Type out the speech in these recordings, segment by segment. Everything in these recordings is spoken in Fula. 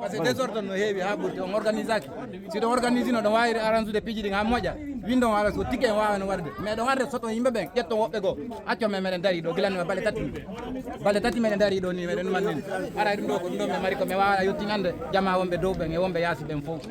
par ce que désordre no heewi ha ɓurti on organisaki siɗon organise no ɗon wawi arrange piiji ɗin ha moƴƴa windo ala so ticket en wawano warde mais ɗon arde soto yimɓe ɓen ƴetton woɓɓe goo accon men meɗen daari ɗo guilanno balle tati meɗen daari ɗo ni meɗen mannini ara ɗum ɗo ko ɗum ɗo mi mari ko mi wawa yettinande jama wonɓe dow ɓen e wonɓe yaasi ɓen fof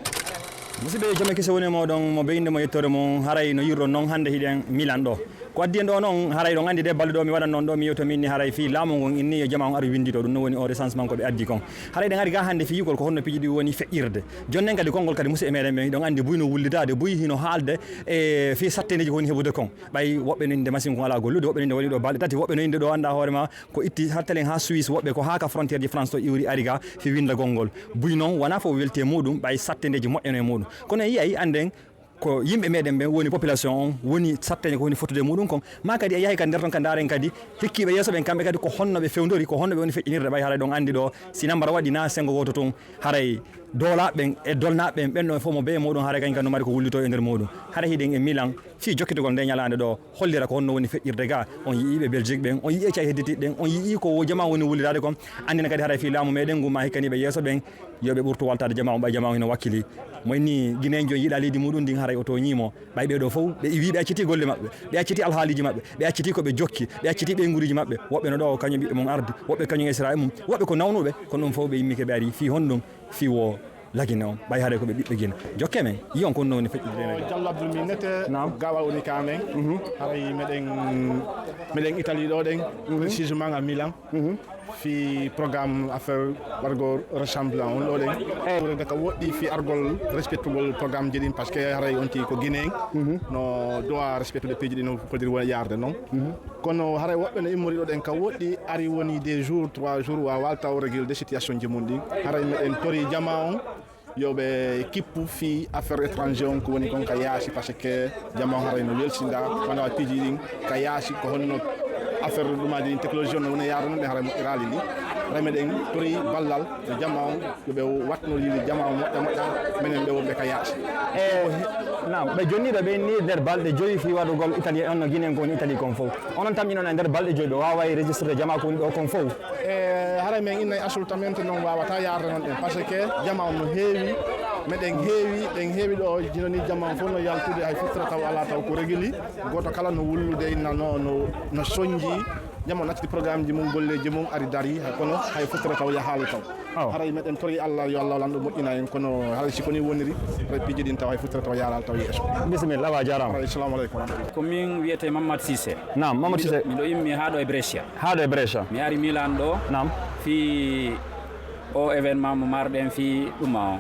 musidɓe joome kese woni moɗon mo ɓeyinde mo yettore mum haray no yirɗon noon hannde hiɗen Milan ɗo ko addi en ɗo noon haray ɗon andi de balɗe ɗo mi waɗat noon ɗo mi yewto min ni haray fi laamu ngon inni yo jama on ari windito ɗum no woni o recensement ko ɓe addi kon haray ɗen ari ga hannde fi yigol ko honno piiji ɗi woni feƴƴirde jonnen kadi konngol kadi musidɓe meɗen ɓe ɗon andi buy no wullidade buy hino haalde e fi satteneji ko woni heɓude kon ɓay woɓɓe no inde machine kon ala gollude woɓɓe no inde waɗi ɗo balɗe tati woɓɓe no inde ɗo anda hoorema ko itti hattalen ha Suisse woɓɓe ko ha ka frontiére ji France to iwri ari ga fi windagol ngol buy noon wona fof welti e muɗum ɓay satteneji moƴƴano e muɗum kono yiyay anden ko yimɓe meɗen ɓe woni population on woni satteñe ko woni fottude muɗum kon ma kadi a yahay kadi nder ton ka daren kadi hikkiɓe yesso ɓen kamɓe kadi ko honno ɓe fewdori ko honno ɓe woni feƴƴinirde ɓay haray ɗon andi ɗo si nambara waɗi na sengo goto toon haray dolaɓeɓen e dolnaɓeɓen ɓenɗo fof mo be muɗum haray kañ kadi no mari ko wullito e nder muɗum haray hiɗen e Milan fi jokkitogol nde ñalande ɗo hollira ko honno woni feƴƴirde ga on yiiɓe Belgique ɓen on yii cay hedditiɗ ɗen on yii ko jama woni wullirade kon andina kadi haray fi laamu meɗen gumma hikkaniɓe yesso ɓen yoɓe ɓurtu waltade jama on ɓay jama o hino wakkili mo inni guinejo joni yiiɗa leydi muɗum ndin haray oto ñiimo ɓay ɓeɗo fof ɓe iwi ɓe acciti golle mabɓe ɓe acciti alhaaliji mabɓe ɓe acciti koɓe jokki ɓe acciti ɓeyguriji mabɓe woɓɓe no ɗo kañum ɓiɓɓe mum ardi woɓɓe kañum esra e mum woɓɓe ko nawnuɓe kono ɗum fof ɓe yimmi keɓe ari fi honɗum fi wo lagine on ɓay haare koɓe ɓiɓɓe guina jokke men yi on ko noon woni feƴƴirde Diallo Abdoulminete gawal woni ka men haray meɗen Italie ɗo ɗen précisément à Milan fi programme affaire wargo rassemblement on ɗo ɗen deka woɗɗi fi argol respectugol programme ji ɗin par ce que haray on ti ko Guinéen no doit respectude piiji ɗi no fodiri wona yarde noon kono haray woɓɓe no immori ɗo ɗen ka woɗɗi ari woni des jours 3 jours wa walta o régulde situation ji mum ɗin haray meɗen tori jama on yoɓe kippu fi affaire étranger on ko woni kon ka yaasi par ce que jama on haray no welsinda wona piiji ɗin ka yaasi ko honno affaire ɗumaji ɗin technologie on no woni yaada noon ɗe haray moƴƴirali ndi haray meɗen tori ballal e jama on yoɓe watno yiide jama on moƴƴa minen ɓe wonɓe ka yaasi nam ɓe jonniɗo ɓe ni nder balɗe joyi fi waɗugol Italie on no Guinéen ko woni Italie kon fof onon tamƴinon e nder balɗe joyi ɓe wawa registré jama ko woni ɗo kon fof haray men innayi absolutamente noon wawata yarde noon ɗen par ce que jama on no heewi meɗen heewi ɗo jinoni jama on fof no yaltude hay fittra taw ala taw ko réguli goto kala no wullude innano no soñji jama nattiti programme ji mum golleji mum ari dari kono hay fittra taw yahaali taw haray meɗen tori Allah yo Allah lanɗo moƴƴina en kono haray siko ni woniri haray piiji ɗin taw hay fittra taw yahalal taw yeeso bisimilla awa jarama assalamu aleykum ko min wiyete Mamadou Cissé nam Mamadou Cissé miɗo immi haɗo e Brescia mi ari Milan ɗo nam fi o événement mo marɗen fi ɗuma o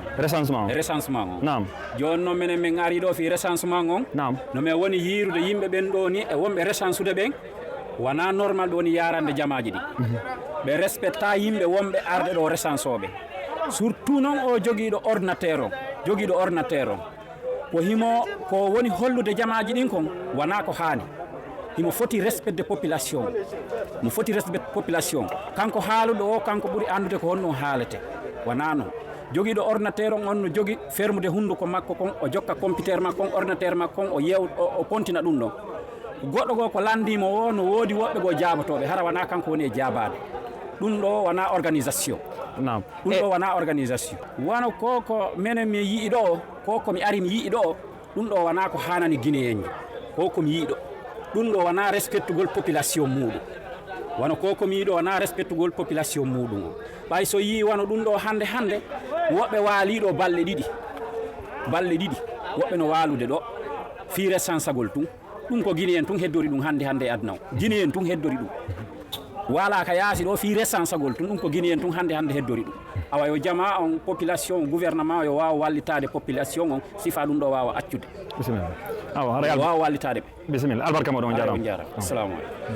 recensement o nam joni noon minen min ari ɗo fi recensement on nam no min woni yirude yimɓe ɓen ɗo ni e wonɓe recensude ɓen wona normal ɓe woni yarande jamaji ɗi ɓe respecta yimɓe wonɓe arde ɗo recensoɓe surtout noon o joguiɗo ordinateur o ko himo ko woni hollude jamaji ɗin kon wona ko hani himo foti respect de population kanko haaluɗo o kanko ɓuuri andude ko honno haalete wona noon joguiɗo ordinateur on no jogui fermude hunduko makko kon o jokka computer makko on ordinateur makko on o pontina ɗum ɗon goɗɗo go ko landimo o no woodi woɓɓe go jabatoɓe hara wona kanko woni e jabade ɗum ɗo wona organisation wano koko minen mi yii ɗo ko komi ari mi yii ɗo ɗum ɗo wona ko hanani Guinéen ko komi yii ɗo ɗum ɗo wona respectugol population muɗum ɓay so yi wano ɗum ɗo hande woɓɓe waaliɗo balɗe ɗiɗi woɓɓe no walude ɗo fi recensagol tun ɗum ko Guinéen tun heddori ɗum hande e aduna o Guinéen tun heddori ɗum wala ka yaasi ɗo fi recensagol tun ɗum ko Guinéen tun hande heddori ɗum awa yo jama on population gouvernement yo wawa wallitade population on sifa ɗum ɗo wawa accude bisimilla wawa wallitade ɓe bisimilla albarka moɗon jarama assalamu aleykum